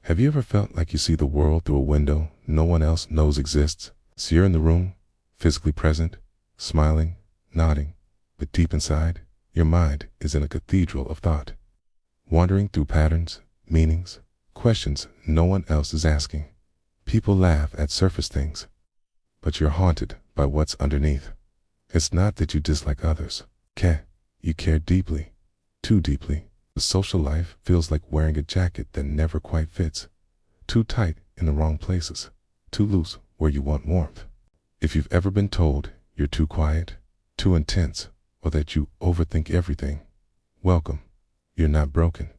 Have you ever felt like you see the world through a window no one else knows exists? So you're in the room, physically present, smiling, nodding, but deep inside, your mind is in a cathedral of thought, wandering through patterns, meanings, questions no one else is asking. People laugh at surface things, but you're haunted by what's underneath. It's not that you dislike others. You care deeply, too deeply. The social life feels like wearing a jacket that never quite fits, too tight in the wrong places, too loose where you want warmth. If you've ever been told you're too quiet, too intense, or that you overthink everything, welcome. You're not broken.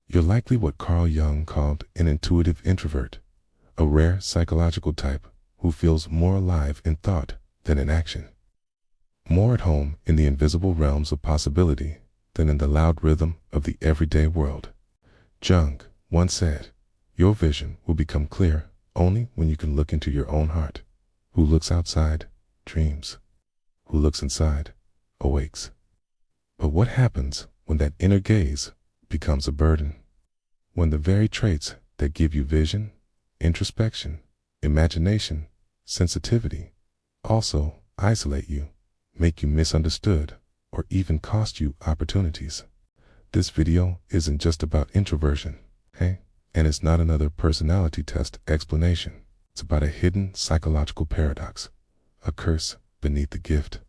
You're likely what Carl Jung called an intuitive introvert, a rare psychological type who feels more alive in thought than in action, more at home in the invisible realms of possibility than in the loud rhythm of the everyday world. Jung once said, "Your vision will become clear only when you can look into your own heart. Who looks outside, dreams. Who looks inside, awakes." But what happens when that inner gaze becomes a burden? When the very traits that give you vision, introspection, imagination, sensitivity, also isolate you, make you misunderstood, or even cost you opportunities. This video isn't just about introversion, and it's not another personality test explanation. It's about a hidden psychological paradox, a curse beneath the gift.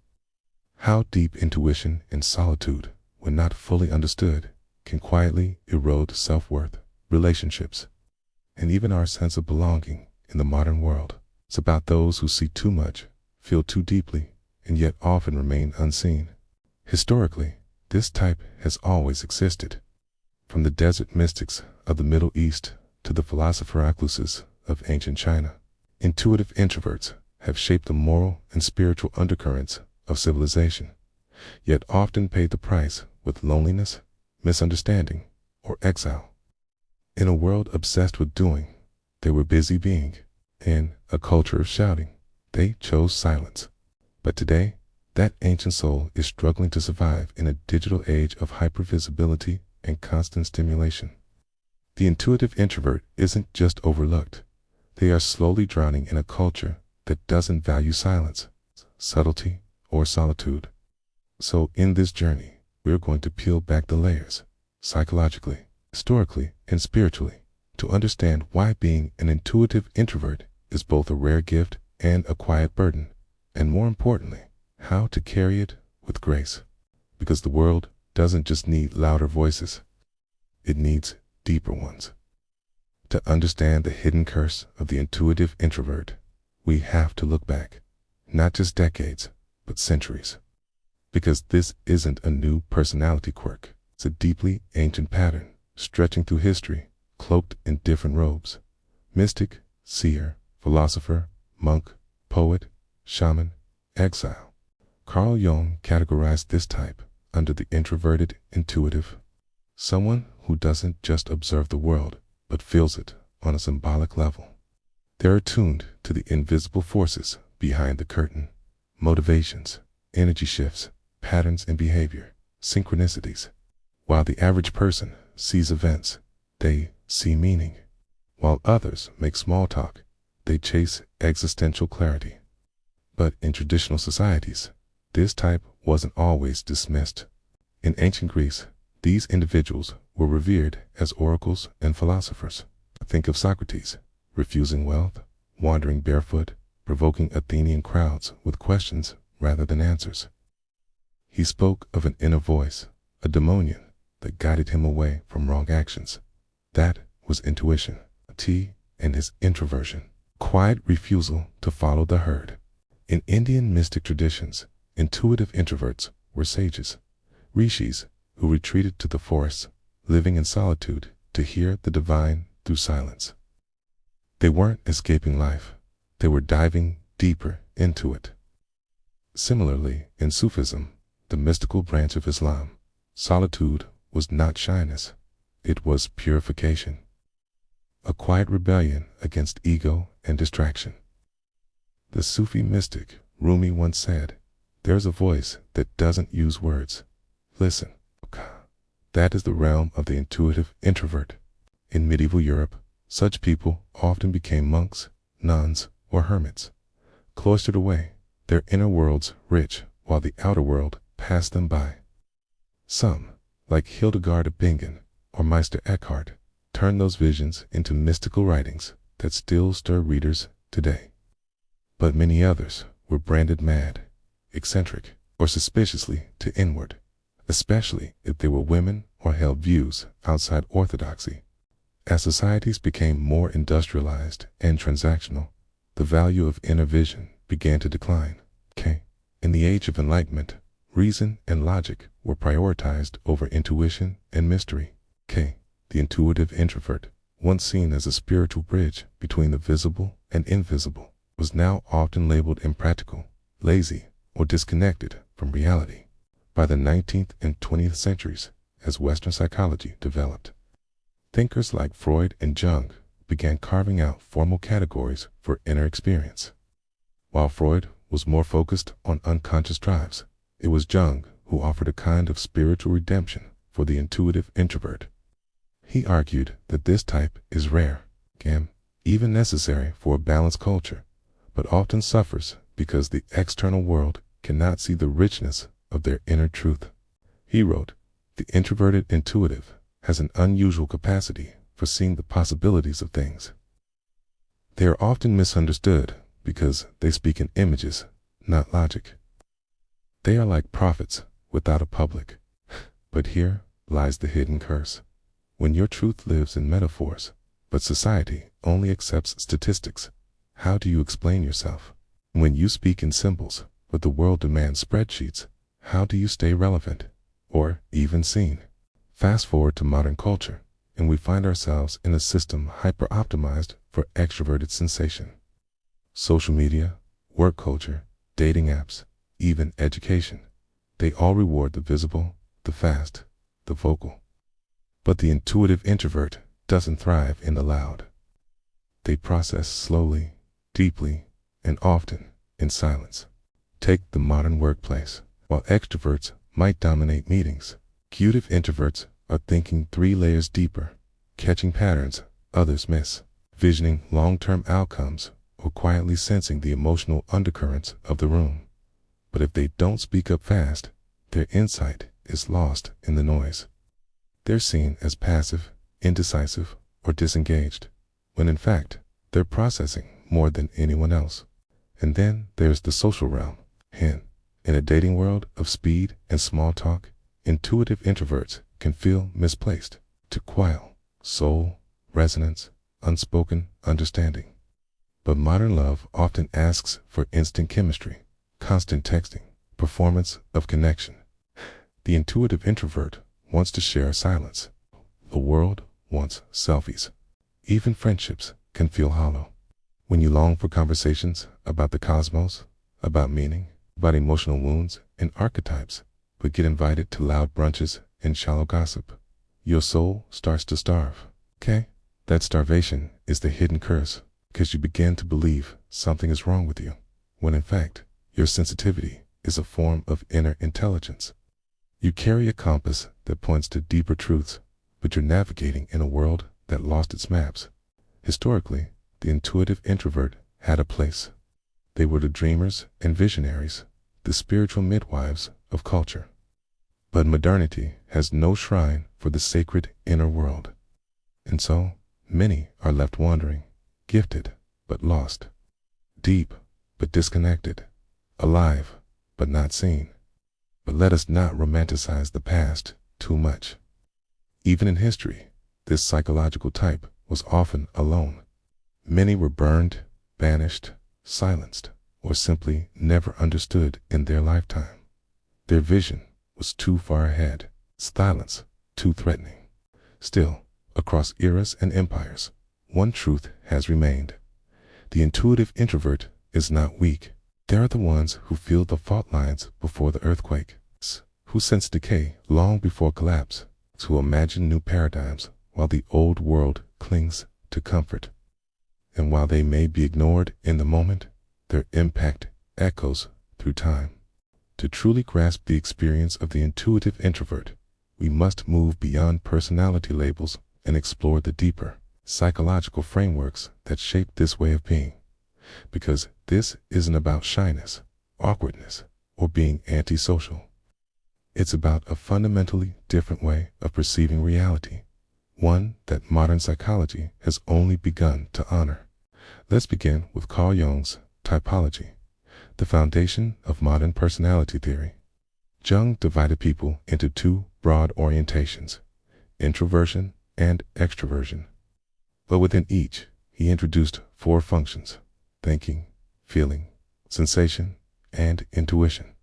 How deep intuition and solitude, when not fully understood, can quietly erode self-worth, relationships, and even our sense of belonging in the modern world. It's about those who see too much, feel too deeply, and yet often remain unseen. Historically, this type has always existed. From the desert mystics of the Middle East to the philosopher recluses of ancient China, intuitive introverts have shaped the moral and spiritual undercurrents of civilization, yet often paid the price with loneliness, misunderstanding, or exile. In a world obsessed with doing, they were busy being. In a culture of shouting, they chose silence. But today, that ancient soul is struggling to survive in a digital age of hypervisibility and constant stimulation. The intuitive introvert isn't just overlooked. They are slowly drowning in a culture that doesn't value silence, subtlety, or solitude. So in this journey, we're going to peel back the layers, psychologically, historically, and spiritually, to understand why being an intuitive introvert is both a rare gift and a quiet burden, and more importantly, how to carry it with grace. Because the world doesn't just need louder voices, it needs deeper ones. To understand the hidden curse of the intuitive introvert, we have to look back, not just decades, but centuries. Because this isn't a new personality quirk, it's a deeply ancient pattern, stretching through history, cloaked in different robes. Mystic, seer, philosopher, monk, poet, shaman, exile. Carl Jung categorized this type under the introverted intuitive, someone who doesn't just observe the world, but feels it on a symbolic level. They're attuned to the invisible forces behind the curtain, motivations, energy shifts, patterns in behavior, synchronicities. While the average person sees events, they see meaning. While others make small talk, they chase existential clarity. But in traditional societies, this type wasn't always dismissed. In ancient Greece, these individuals were revered as oracles and philosophers. Think of Socrates, refusing wealth, wandering barefoot, provoking Athenian crowds with questions rather than answers. He spoke of an inner voice, a daemonion, that guided him away from wrong actions. That was intuition, and his introversion, quiet refusal to follow the herd. In Indian mystic traditions, intuitive introverts were sages, rishis, who retreated to the forests, living in solitude to hear the divine through silence. They weren't escaping life, they were diving deeper into it. Similarly, in Sufism, the mystical branch of Islam, solitude was not shyness, it was purification. A quiet rebellion against ego and distraction. The Sufi mystic Rumi once said, "There's a voice that doesn't use words. Listen." That is the realm of the intuitive introvert. In medieval Europe, Such people often became monks, nuns, or hermits, cloistered away, their inner worlds rich while the outer world passed them by. Some, like Hildegard of Bingen or Meister Eckhart, turned those visions into mystical writings that still stir readers today. But many others were branded mad, eccentric, or suspiciously too inward, especially if they were women or held views outside orthodoxy. As societies became more industrialized and transactional, the value of inner vision began to decline. In the age of enlightenment, reason and logic were prioritized over intuition and mystery. The intuitive introvert, once seen as a spiritual bridge between the visible and invisible, was now often labeled impractical, lazy, or disconnected from reality. By the 19th and 20th centuries, as Western psychology developed, thinkers like Freud and Jung began carving out formal categories for inner experience. While Freud was more focused on unconscious drives, it was Jung who offered a kind of spiritual redemption for the intuitive introvert. He argued that this type is rare, even necessary for a balanced culture, but often suffers because the external world cannot see the richness of their inner truth. He wrote, "The introverted intuitive has an unusual capacity for seeing the possibilities of things. They are often misunderstood because they speak in images, not logic. They are like prophets without a public." But here lies the hidden curse. When your truth lives in metaphors, but society only accepts statistics, how do you explain yourself? When you speak in symbols, but the world demands spreadsheets, how do you stay relevant, or even seen? Fast forward to modern culture, and we find ourselves in a system hyper-optimized for extroverted sensation. Social media, work culture, dating apps, even education, they all reward the visible, the fast, the vocal. But the intuitive introvert doesn't thrive in the loud. They process slowly, deeply, and often in silence. Take the modern workplace. While extroverts might dominate meetings, intuitive introverts are thinking 3 layers deeper, catching patterns others miss, visioning long-term outcomes, or quietly sensing the emotional undercurrents of the room. But if they don't speak up fast, their insight is lost in the noise. They're seen as passive, indecisive, or disengaged, when in fact, they're processing more than anyone else. And then there's the social realm. In a dating world of speed and small talk, intuitive introverts can feel misplaced. To quail, soul, resonance, unspoken understanding. But modern love often asks for instant chemistry, constant texting, performance of connection. The intuitive introvert wants to share silence. The world wants selfies. Even friendships can feel hollow. When you long for conversations about the cosmos, about meaning, about emotional wounds and archetypes, but get invited to loud brunches and shallow gossip, your soul starts to starve. That starvation is the hidden curse, because you begin to believe something is wrong with you, when in fact, your sensitivity is a form of inner intelligence. You carry a compass that points to deeper truths, but you're navigating in a world that lost its maps. Historically, the intuitive introvert had a place. They were the dreamers and visionaries, the spiritual midwives of culture. But modernity has no shrine for the sacred inner world. And so, many are left wandering, gifted but lost, deep but disconnected, alive but not seen. But let us not romanticize the past too much. Even in history, this psychological type was often alone. Many were burned, banished, silenced, or simply never understood in their lifetime. Their vision was too far ahead, silence too threatening. Still, across eras and empires, one truth has remained. The intuitive introvert is not weak. They are the ones who feel the fault lines before the earthquake, who sense decay long before collapse, who imagine new paradigms while the old world clings to comfort. And while they may be ignored in the moment, their impact echoes through time. To truly grasp the experience of the intuitive introvert, we must move beyond personality labels and explore the deeper, psychological frameworks that shape this way of being. Because this isn't about shyness, awkwardness, or being antisocial. It's about a fundamentally different way of perceiving reality, one that modern psychology has only begun to honor. Let's begin with Carl Jung's typology, the foundation of modern personality theory. Jung divided people into two broad orientations, introversion and extroversion. But within each, he introduced four functions: thinking, feeling, sensation, and intuition.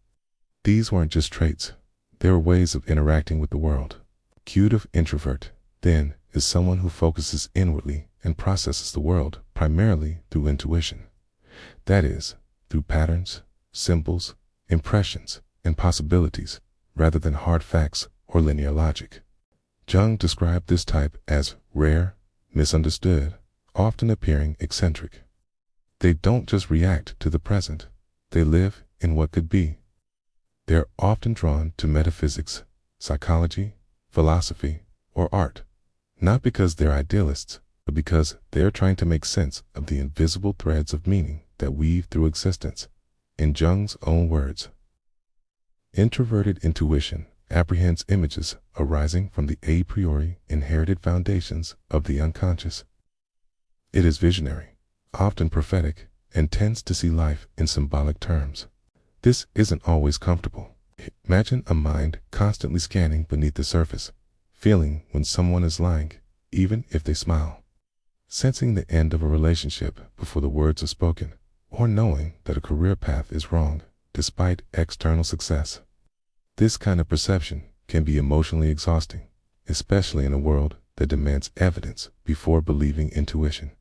These weren't just traits, they were ways of interacting with the world. Intuitive introvert, then, is someone who focuses inwardly and processes the world primarily through intuition. That is, through patterns, symbols, impressions, and possibilities, rather than hard facts or linear logic. Jung described this type as rare, misunderstood, often appearing eccentric. They don't just react to the present, they live in what could be. They're often drawn to metaphysics, psychology, philosophy, or art, not because they're idealists, but because they're trying to make sense of the invisible threads of meaning that weave through existence. In Jung's own words, introverted intuition apprehends images arising from the a priori inherited foundations of the unconscious. It is visionary, often prophetic, and tends to see life in symbolic terms. This isn't always comfortable. Imagine a mind constantly scanning beneath the surface, feeling when someone is lying, even if they smile, sensing the end of a relationship before the words are spoken, or knowing that a career path is wrong despite external success. This kind of perception can be emotionally exhausting, especially in a world that demands evidence before believing intuition.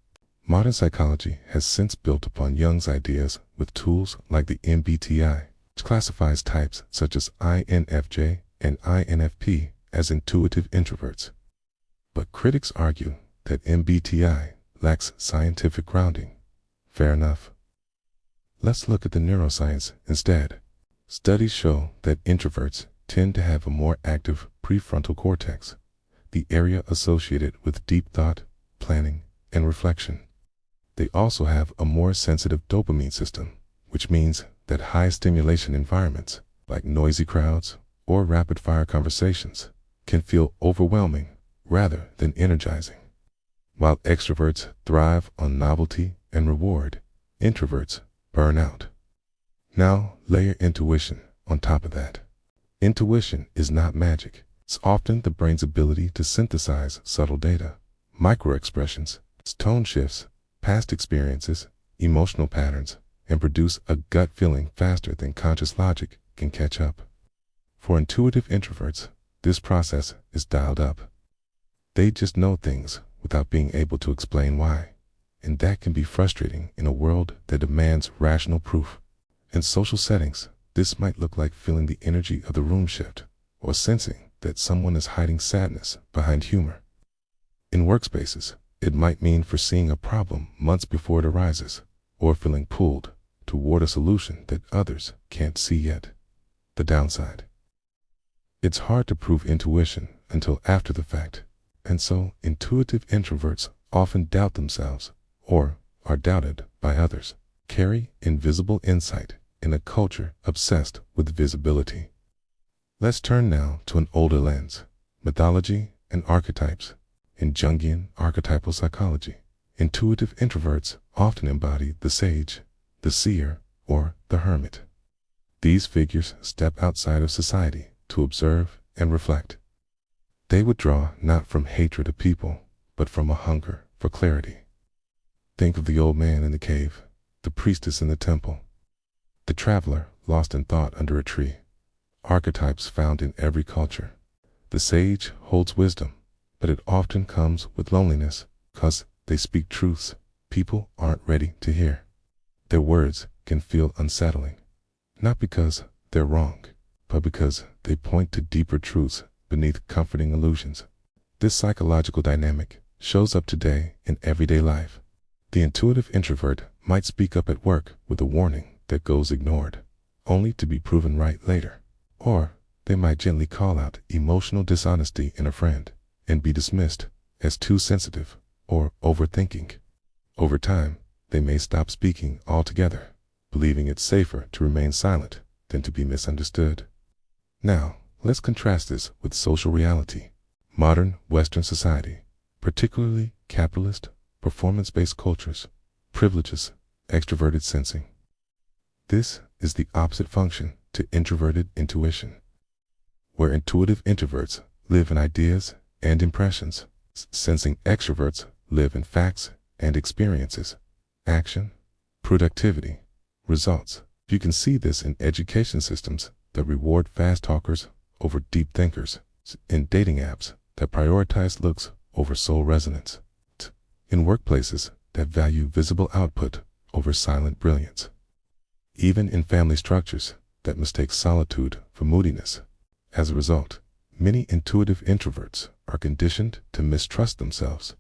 Modern psychology has since built upon Jung's ideas with tools like the MBTI, which classifies types such as INFJ and INFP as intuitive introverts. But critics argue that MBTI lacks scientific grounding. Fair enough. Let's look at the neuroscience instead. Studies show that introverts tend to have a more active prefrontal cortex, the area associated with deep thought, planning, and reflection. They also have a more sensitive dopamine system, which means that high stimulation environments, like noisy crowds or rapid-fire conversations, can feel overwhelming rather than energizing. While extroverts thrive on novelty and reward, introverts burn out. Now layer intuition on top of that. Intuition is not magic. It's often the brain's ability to synthesize subtle data, microexpressions, tone shifts, past experiences, emotional patterns, and produce a gut feeling faster than conscious logic can catch up. For intuitive introverts, this process is dialed up. They just know things without being able to explain why, and that can be frustrating in a world that demands rational proof. In social settings, this might look like feeling the energy of the room shift, or sensing that someone is hiding sadness behind humor. In workspaces, it might mean foreseeing a problem months before it arises, or feeling pulled toward a solution that others can't see yet. The downside: it's hard to prove intuition until after the fact, and so intuitive introverts often doubt themselves, or are doubted by others, carry invisible insight in a culture obsessed with visibility. Let's turn now to an older lens, mythology and archetypes. In Jungian archetypal psychology, intuitive introverts often embody the sage, the seer, or the hermit. These figures step outside of society to observe and reflect. They would draw not from hatred of people, but from a hunger for clarity. Think of the old man in the cave, the priestess in the temple, the traveler lost in thought under a tree. Archetypes found in every culture. The sage holds wisdom, but it often comes with loneliness, because they speak truths people aren't ready to hear. Their words can feel unsettling, not because they're wrong, but because they point to deeper truths beneath comforting illusions. This psychological dynamic shows up today in everyday life. The intuitive introvert might speak up at work with a warning that goes ignored, only to be proven right later. Or they might gently call out emotional dishonesty in a friend and be dismissed as too sensitive or overthinking. Over time, they may stop speaking altogether, believing it's safer to remain silent than to be misunderstood. Now, let's contrast this with social reality. Modern Western society, particularly capitalist, performance-based cultures, privileges extroverted sensing. This is the opposite function to introverted intuition. Where intuitive introverts live in ideas and impressions, sensing extroverts live in facts and experiences, action, productivity, results. You can see this in education systems that reward fast talkers over deep thinkers, in dating apps that prioritize looks over soul resonance, in workplaces that value visible output over silent brilliance, even in family structures that mistake solitude for moodiness. As a result, many intuitive introverts are conditioned to mistrust themselves.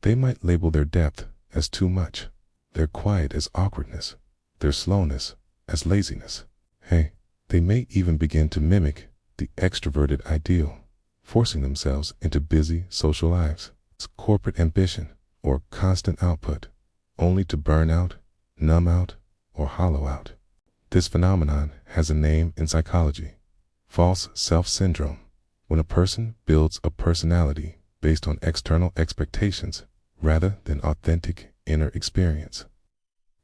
They might label their depth as too much, their quiet as awkwardness, their slowness as laziness. They may even begin to mimic the extroverted ideal, forcing themselves into busy social lives, corporate ambition, or constant output, only to burn out, numb out, or hollow out. This phenomenon has a name in psychology: false self syndrome. When a person builds a personality based on external expectations rather than authentic inner experience.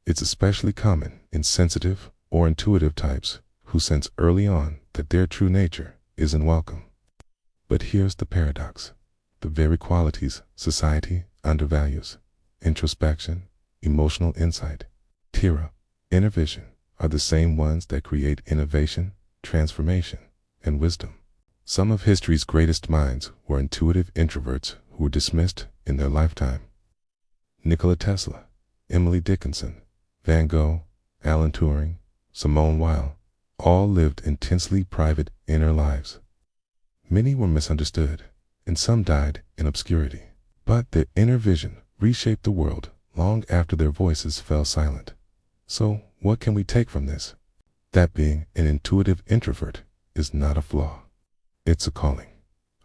It's especially common in sensitive or intuitive types who sense early on that their true nature isn't welcome. But here's the paradox: the very qualities society undervalues, introspection, emotional insight, tira, inner vision, are the same ones that create innovation, transformation, and wisdom. Some of history's greatest minds were intuitive introverts who were dismissed in their lifetime. Nikola Tesla, Emily Dickinson, Van Gogh, Alan Turing, Simone Weil, all lived intensely private inner lives. Many were misunderstood, and some died in obscurity. But their inner vision reshaped the world long after their voices fell silent. So, what can we take from this? That being an intuitive introvert is not a flaw. It's a calling,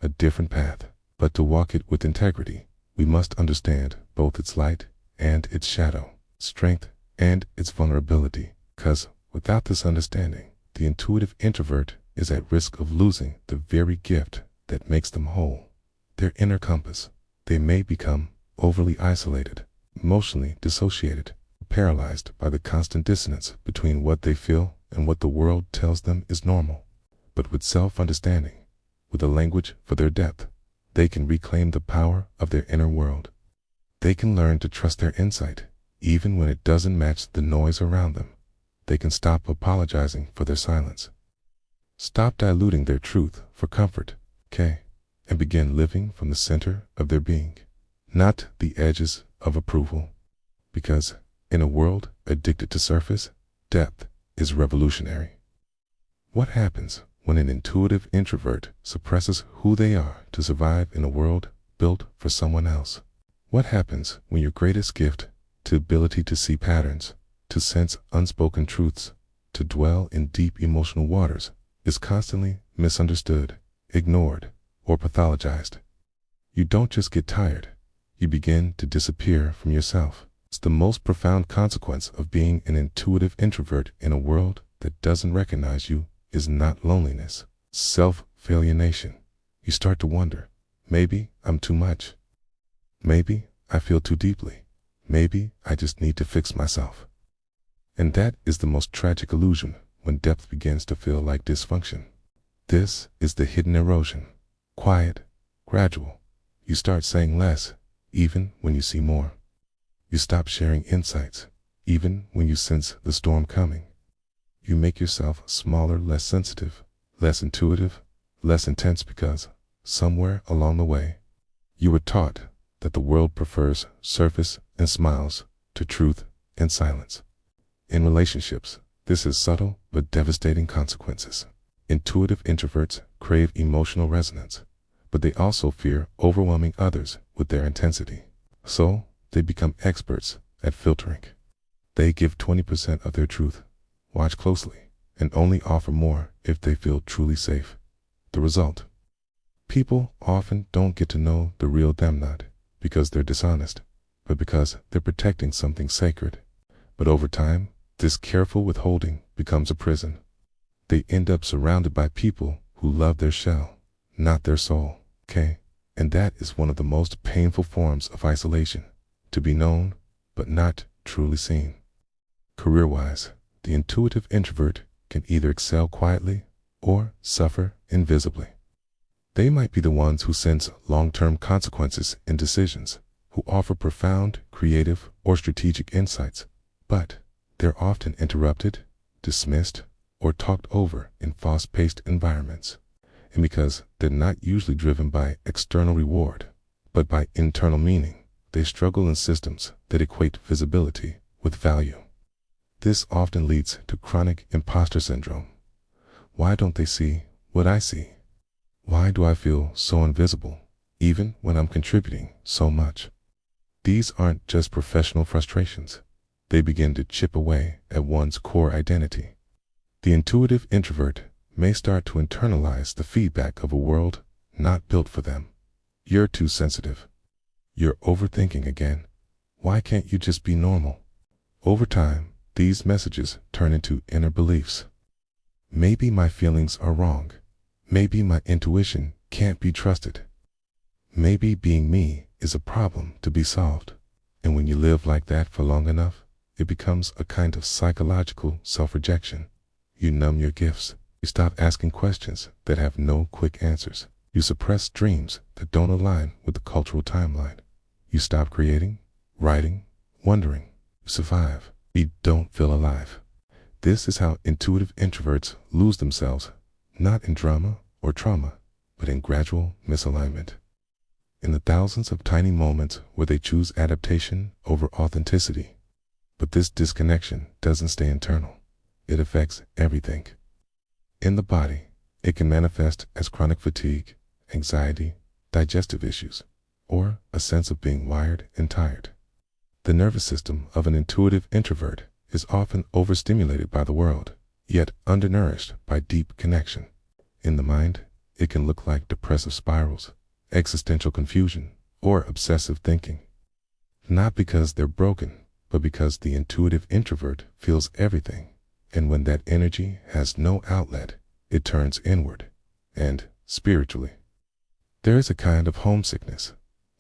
a different path. But to walk it with integrity, we must understand both its light and its shadow, strength and its vulnerability. Because without this understanding, the intuitive introvert is at risk of losing the very gift that makes them whole, their inner compass. They may become overly isolated, emotionally dissociated, paralyzed by the constant dissonance between what they feel and what the world tells them is normal. But with self-understanding, with a language for their depth, they can reclaim the power of their inner world. They can learn to trust their insight, even when it doesn't match the noise around them. They can stop apologizing for their silence, stop diluting their truth for comfort, and begin living from the center of their being, not the edges of approval. Because in a world addicted to surface, depth is revolutionary. What happens when an intuitive introvert suppresses who they are to survive in a world built for someone else? What happens when your greatest gift, the ability to see patterns, to sense unspoken truths, to dwell in deep emotional waters, is constantly misunderstood, ignored, or pathologized? You don't just get tired, you begin to disappear from yourself. It's the most profound consequence of being an intuitive introvert in a world that doesn't recognize you is not loneliness, self-alienation. You start to wonder, maybe I'm too much. Maybe I feel too deeply. Maybe I just need to fix myself. And that is the most tragic illusion when depth begins to feel like dysfunction. This is the hidden erosion. Quiet, gradual. You start saying less, even when you see more. You stop sharing insights, even when you sense the storm coming. You make yourself smaller, less sensitive, less intuitive, less intense because, somewhere along the way, you were taught that the world prefers surface and smiles to truth and silence. In relationships, this has subtle but devastating consequences. Intuitive introverts crave emotional resonance, but they also fear overwhelming others with their intensity. So, they become experts at filtering. They give 20% of their truth, watch closely, and only offer more if they feel truly safe. The result: people often don't get to know the real them, not because they're dishonest, but because they're protecting something sacred. But over time, this careful withholding becomes a prison. They end up surrounded by people who love their shell, not their soul, okay? And that is one of the most painful forms of isolation, to be known, but not truly seen. Career-wise, the intuitive introvert can either excel quietly or suffer invisibly. They might be the ones who sense long-term consequences in decisions, who offer profound, creative, or strategic insights, but they're often interrupted, dismissed, or talked over in fast-paced environments. And because they're not usually driven by external reward, but by internal meaning, they struggle in systems that equate visibility with value. This often leads to chronic imposter syndrome. Why don't they see what I see? Why do I feel so invisible, even when I'm contributing so much? These aren't just professional frustrations. They begin to chip away at one's core identity. The intuitive introvert may start to internalize the feedback of a world not built for them. You're too sensitive. You're overthinking again. Why can't you just be normal? Over time, these messages turn into inner beliefs. Maybe my feelings are wrong. Maybe my intuition can't be trusted. Maybe being me is a problem to be solved. And when you live like that for long enough, it becomes a kind of psychological self-rejection. You numb your gifts. You stop asking questions that have no quick answers. You suppress dreams that don't align with the cultural timeline. You stop creating, writing, wondering. You survive. You don't feel alive. This is how intuitive introverts lose themselves, not in drama or trauma, but in gradual misalignment. In the thousands of tiny moments where they choose adaptation over authenticity. But this disconnection doesn't stay internal. It affects everything. In the body, it can manifest as chronic fatigue, anxiety, digestive issues, or a sense of being wired and tired. The nervous system of an intuitive introvert is often overstimulated by the world, yet undernourished by deep connection. In the mind, it can look like depressive spirals, existential confusion, or obsessive thinking. Not because they're broken, but because the intuitive introvert feels everything, and when that energy has no outlet, it turns inward, and spiritually. There is a kind of homesickness,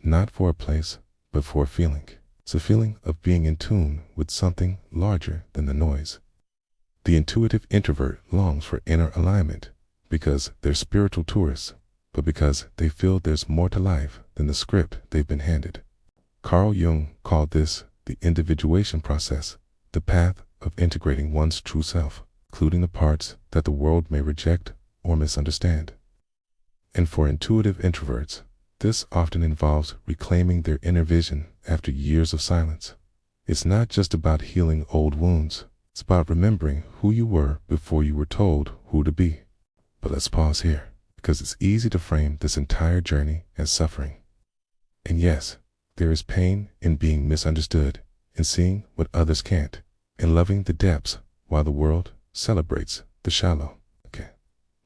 not for a place, but for a feeling. It's a feeling of being in tune with something larger than the noise. The intuitive introvert longs for inner alignment, because they're spiritual tourists, but because they feel there's more to life than the script they've been handed. Carl Jung called this the individuation process, the path of integrating one's true self, including the parts that the world may reject or misunderstand. And for intuitive introverts, this often involves reclaiming their inner vision after years of silence. It's not just about healing old wounds, it's about remembering who you were before you were told who to be. But let's pause here, because it's easy to frame this entire journey as suffering. And yes, there is pain in being misunderstood, in seeing what others can't, in loving the depths while the world celebrates the shallow. Okay.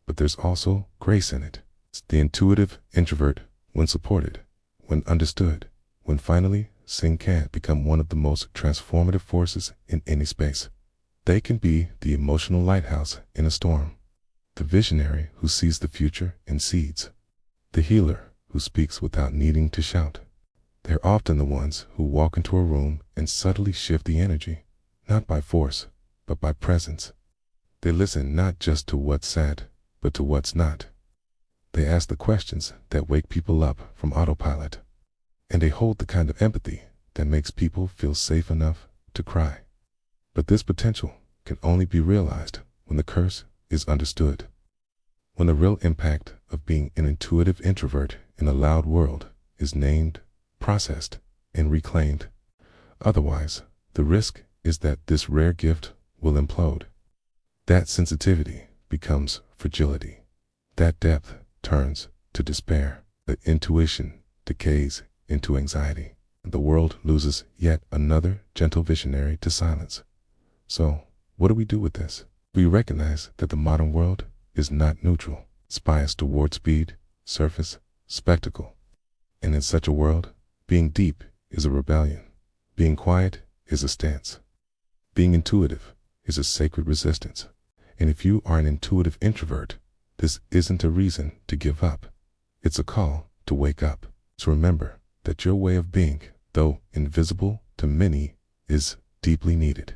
But there's also grace in it. It's the intuitive introvert, when supported, when understood, when finally seen, can become one of the most transformative forces in any space. They can be the emotional lighthouse in a storm, the visionary who sees the future in seeds, the healer who speaks without needing to shout. They're often the ones who walk into a room and subtly shift the energy, not by force, but by presence. They listen not just to what's said, but to what's not. They ask the questions that wake people up from autopilot, and they hold the kind of empathy that makes people feel safe enough to cry. But this potential can only be realized when the curse is understood, when the real impact of being an intuitive introvert in a loud world is named, processed, and reclaimed. Otherwise, the risk is that this rare gift will implode. That sensitivity becomes fragility. That depth turns to despair. The intuition decays into anxiety. The world loses yet another gentle visionary to silence. So, what do we do with this? We recognize that the modern world is not neutral. It's biased toward speed, surface, spectacle. And in such a world, Being deep is a rebellion. Being quiet is a stance. Being intuitive is a sacred resistance. And if you are an intuitive introvert, this isn't a reason to give up. It's a call to wake up, to remember that your way of being, though invisible to many, is deeply needed.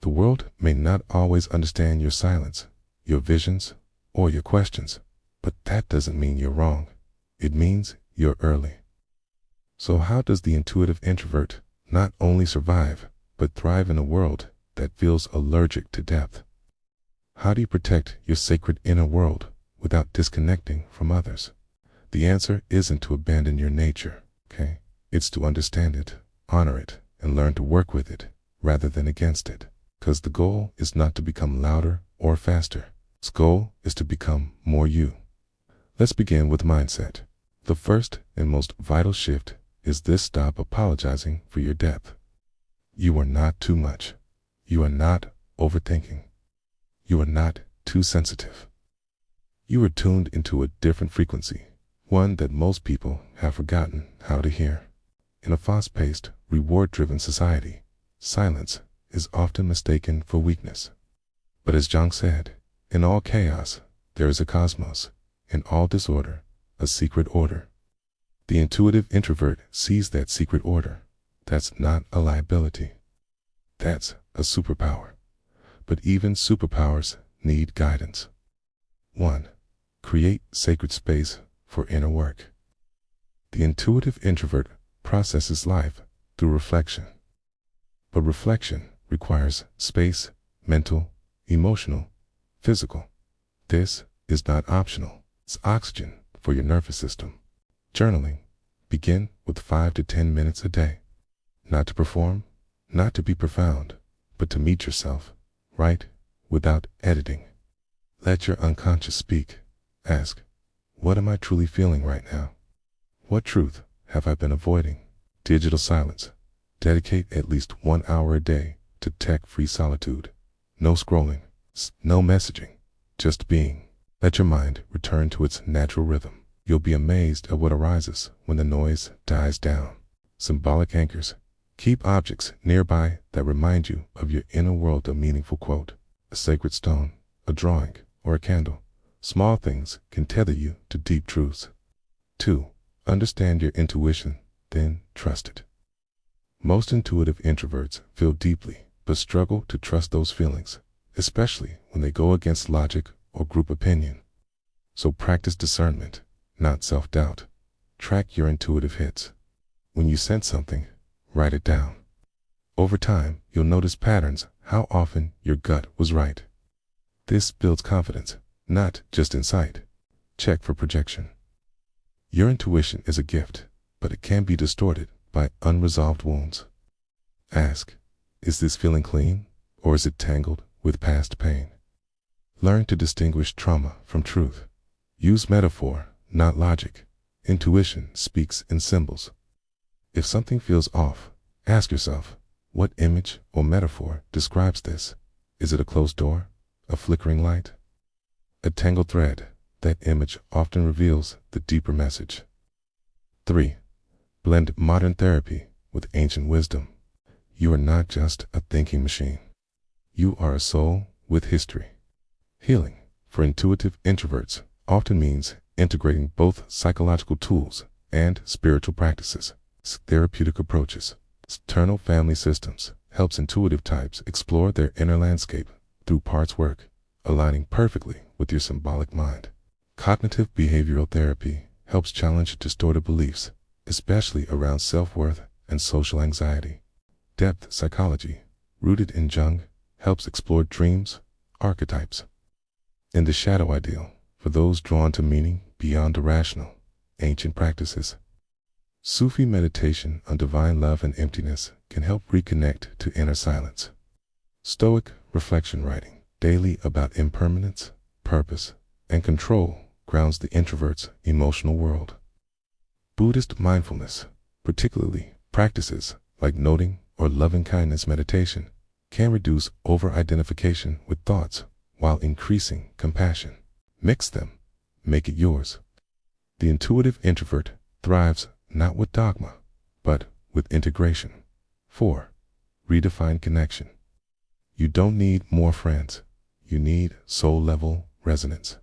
The world may not always understand your silence, your visions, or your questions, but that doesn't mean you're wrong. It means you're early. So how does the intuitive introvert not only survive, but thrive in a world that feels allergic to depth? How do you protect your sacred inner world without disconnecting from others? The answer isn't to abandon your nature, okay? It's to understand it, honor it, and learn to work with it rather than against it. Because the goal is not to become louder or faster. Its goal is to become more you. Let's begin with mindset. The first and most vital shift is this: stop apologizing for your depth. You are not too much. You are not overthinking. You are not too sensitive. You are tuned into a different frequency, one that most people have forgotten how to hear. In a fast-paced, reward-driven society, silence is often mistaken for weakness. But as Jung said, in all chaos, there is a cosmos. In all disorder, a secret order. The intuitive introvert sees that secret order. That's not a liability. That's a superpower. But even superpowers need guidance. 1. Create sacred space for inner work. The intuitive introvert processes life through reflection. But reflection requires space, mental, emotional, physical. This is not optional. It's oxygen for your nervous system. Journaling. Begin with 5 to 10 minutes a day. Not to perform, not to be profound, but to meet yourself. Write without editing. Let your unconscious speak. Ask, what am I truly feeling right now? What truth have I been avoiding? Digital silence. Dedicate at least 1 hour a day to tech-free solitude. No scrolling, no messaging, just being. Let your mind return to its natural rhythm. You'll be amazed at what arises when the noise dies down. Symbolic anchors. Keep objects nearby that remind you of your inner world. A meaningful quote, a sacred stone, a drawing, or a candle. Small things can tether you to deep truths. 2. Understand your intuition, then trust it. Most intuitive introverts feel deeply, but struggle to trust those feelings, especially when they go against logic or group opinion. So practice discernment, not self-doubt. Track your intuitive hits. When you sense something, write it down. Over time, you'll notice patterns, how often your gut was right. This builds confidence, not just insight. Check for projection. Your intuition is a gift, but it can be distorted by unresolved wounds. Ask, is this feeling clean, or is it tangled with past pain? Learn to distinguish trauma from truth. Use metaphor, not logic. Intuition speaks in symbols. If something feels off, ask yourself, what image or metaphor describes this? Is it a closed door, a flickering light, a tangled thread? That image often reveals the deeper message. 3. Blend modern therapy with ancient wisdom. You are not just a thinking machine. You are a soul with history. Healing for intuitive introverts often means integrating both psychological tools and spiritual practices. Therapeutic approaches. External family systems helps intuitive types explore their inner landscape through parts work, aligning perfectly with your symbolic mind. Cognitive behavioral therapy helps challenge distorted beliefs, especially around self-worth and social anxiety. Depth psychology, rooted in Jung, helps explore dreams, archetypes, and the shadow ideal for those drawn to meaning beyond the rational. Ancient practices. Sufi meditation on divine love and emptiness can help reconnect to inner silence. Stoic reflection writing, daily about impermanence, purpose, and control, grounds the introvert's emotional world. Buddhist mindfulness, particularly practices like noting or loving-kindness meditation, can reduce over-identification with thoughts while increasing compassion. Mix them, make it yours. The intuitive introvert thrives not with dogma, but with integration. 4. Redefine connection. You don't need more friends. You need soul-level resonance.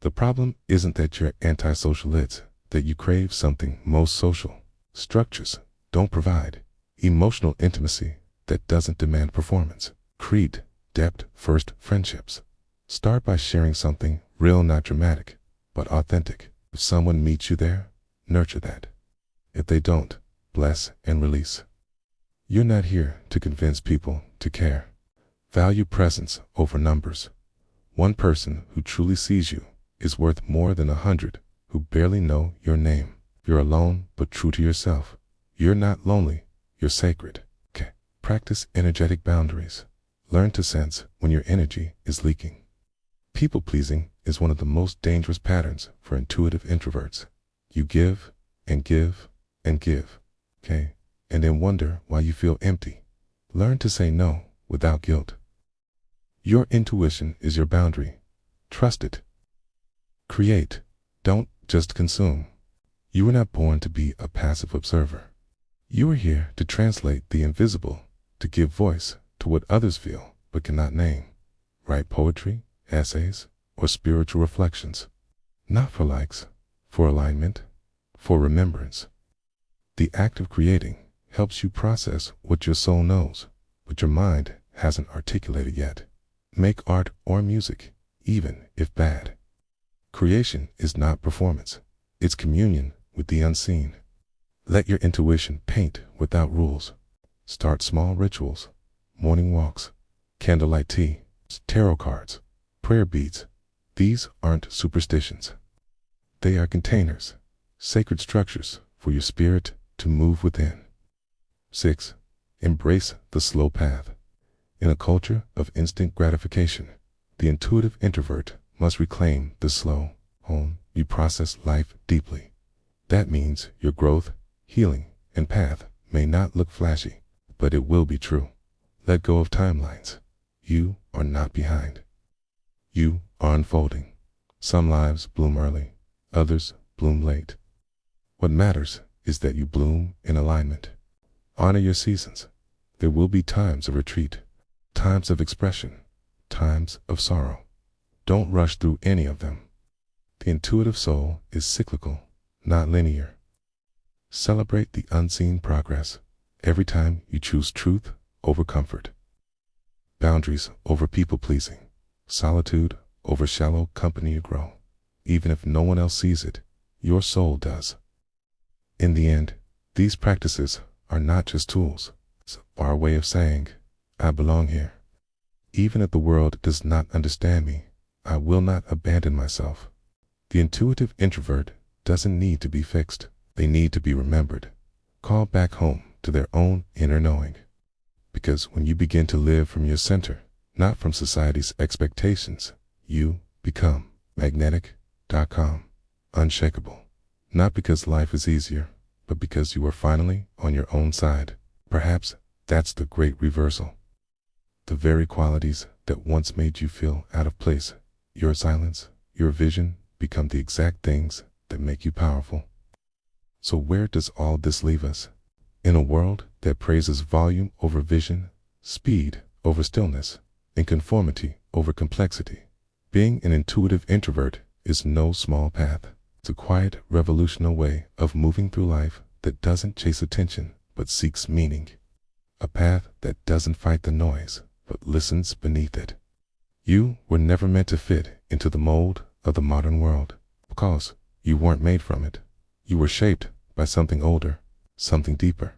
The problem isn't that you're antisocial, it's that you crave something most social structures don't provide. Emotional intimacy that doesn't demand performance. Create depth-first friendships. Start by sharing something real, not dramatic, but authentic. If someone meets you there, nurture that. If they don't, bless and release. You're not here to convince people to care. Value presence over numbers. One person who truly sees you is worth more than 100 who barely know your name. You're alone but true to yourself. You're not lonely, you're sacred. Okay. Practice energetic boundaries. Learn to sense when your energy is leaking. People-pleasing is one of the most dangerous patterns for intuitive introverts. You give and give and give, okay? And then wonder why you feel empty. Learn to say no without guilt. Your intuition is your boundary. Trust it. Create. Don't just consume. You were not born to be a passive observer. You are here to translate the invisible, to give voice to what others feel but cannot name. Write poetry, essays, or spiritual reflections. Not for likes, for alignment, for remembrance. The act of creating helps you process what your soul knows, but your mind hasn't articulated yet. Make art or music, even if bad. Creation is not performance. It's communion with the unseen. Let your intuition paint without rules. Start small rituals, morning walks, candlelight tea, tarot cards, prayer beads. These aren't superstitions. They are containers, sacred structures for your spirit to move within. 6. Embrace the slow path. In a culture of instant gratification, the intuitive introvert must reclaim the slow home. You process life deeply. That means your growth, healing, and path may not look flashy, but it will be true. Let go of timelines. You are not behind. You are unfolding. Some lives bloom early, others bloom late. What matters is that you bloom in alignment. Honor your seasons. There will be times of retreat, times of expression, times of sorrow. Don't rush through any of them. The intuitive soul is cyclical, not linear. Celebrate the unseen progress every time you choose truth over comfort. Boundaries over people-pleasing. Solitude over shallow company you grow. Even if no one else sees it, your soul does. In the end, these practices are not just tools. It's our way of saying, I belong here. Even if the world does not understand me, I will not abandon myself. The intuitive introvert doesn't need to be fixed. They need to be remembered. Call back home to their own inner knowing. Because when you begin to live from your center, not from society's expectations, you become magnetic.com, unshakable. Not because life is easier, but because you are finally on your own side. Perhaps that's the great reversal. The very qualities that once made you feel out of place, your silence, your vision, become the exact things that make you powerful. So where does all this leave us? In a world that praises volume over vision, speed over stillness, and conformity over complexity, being an intuitive introvert is no small path. It's a quiet, revolutionary way of moving through life that doesn't chase attention, but seeks meaning. A path that doesn't fight the noise, but listens beneath it. You were never meant to fit into the mold of the modern world, because you weren't made from it. You were shaped by something older, something deeper.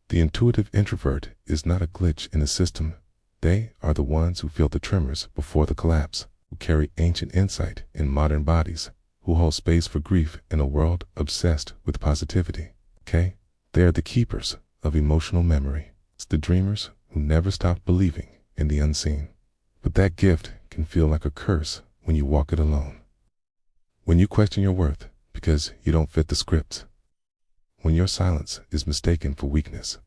The intuitive introvert is not a glitch in the system. They are the ones who feel the tremors before the collapse, who carry ancient insight in modern bodies, who hold space for grief in a world obsessed with positivity. Okay? They are the keepers of emotional memory. It's the dreamers who never stop believing in the unseen. But that gift can feel like a curse when you walk it alone. When you question your worth because you don't fit the script. When your silence is mistaken for weakness.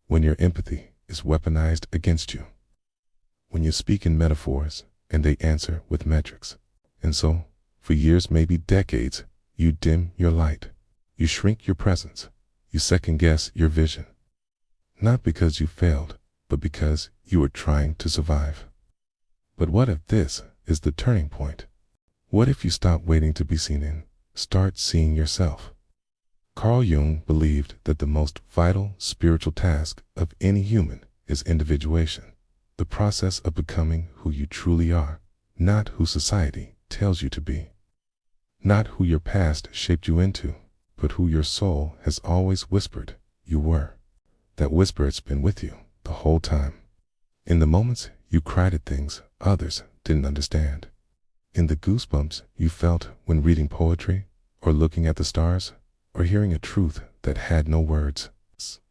When your empathy is weaponized against you. When you speak in metaphors and they answer with metrics. And so, for years, maybe decades, you dim your light. You shrink your presence. You second guess your vision. Not because you failed, but because you were trying to survive. But what if this is the turning point? What if you stop waiting to be seen and start seeing yourself? Carl Jung believed that the most vital spiritual task of any human is individuation, the process of becoming who you truly are, not who society tells you to be. Not who your past shaped you into, but who your soul has always whispered you were. That whisper has been with you the whole time. In the moments you cried at things others didn't understand. In the goosebumps you felt when reading poetry, or looking at the stars, or hearing a truth that had no words.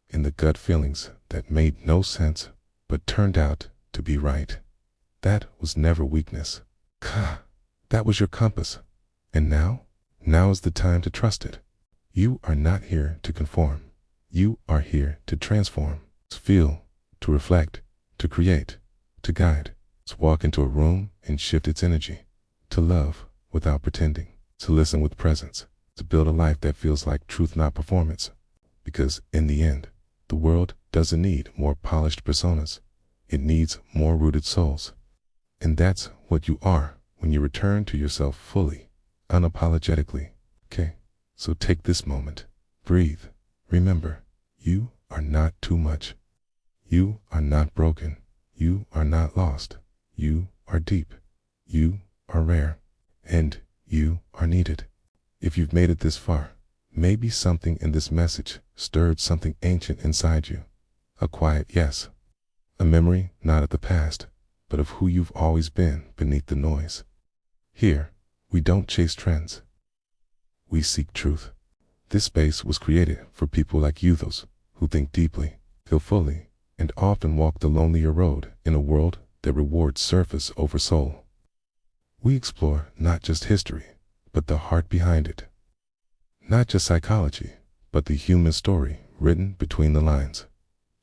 In the gut feelings that made no sense, but turned out to be right. That was never weakness. That was your compass. And now is the time to trust it. You are not here to conform. You are here to transform, to feel, to reflect, to create, to guide, to walk into a room and shift its energy, to love without pretending, to listen with presence, to build a life that feels like truth, not performance. Because in the end, the world doesn't need more polished personas. It needs more rooted souls. And that's what you are when you return to yourself fully, unapologetically. Okay, so take this moment, breathe. Remember, you are not too much. You are not broken. You are not lost. You are deep. You are rare. And you are needed. If you've made it this far, maybe something in this message stirred something ancient inside you. A quiet yes. A memory not of the past, but of who you've always been beneath the noise. Here, we don't chase trends. We seek truth. This space was created for people like you, those who think deeply, feel fully, and often walk the lonelier road in a world that rewards surface over soul. We explore not just history, but the heart behind it. Not just psychology, but the human story written between the lines.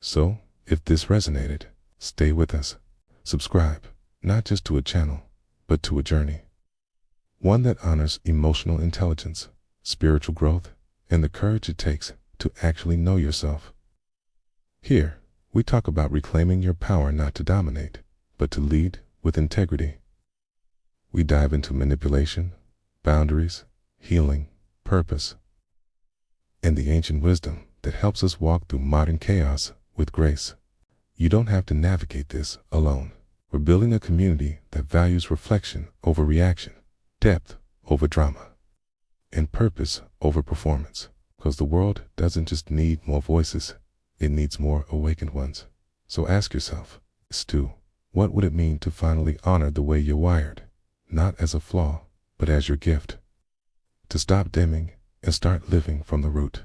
So, if this resonated, stay with us. Subscribe, not just to a channel, but to a journey. One that honors emotional intelligence, spiritual growth, and the courage it takes to actually know yourself. Here, we talk about reclaiming your power not to dominate, but to lead with integrity. We dive into manipulation, boundaries, healing, purpose, and the ancient wisdom that helps us walk through modern chaos with grace. You don't have to navigate this alone. We're building a community that values reflection over reaction, depth over drama, and purpose over performance. Because the world doesn't just need more voices, it needs more awakened ones. So ask yourself, Stu, what would it mean to finally honor the way you're wired? Not as a flaw, but as your gift. To stop dimming and start living from the root.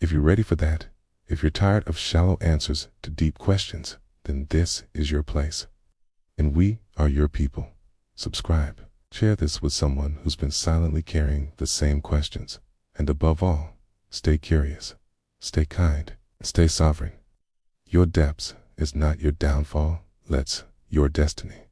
If you're ready for that, if you're tired of shallow answers to deep questions, then this is your place. And we are your people. Subscribe. Share this with someone who's been silently carrying the same questions. And above all, stay curious, stay kind, stay sovereign. Your depths is not your downfall, it's your destiny.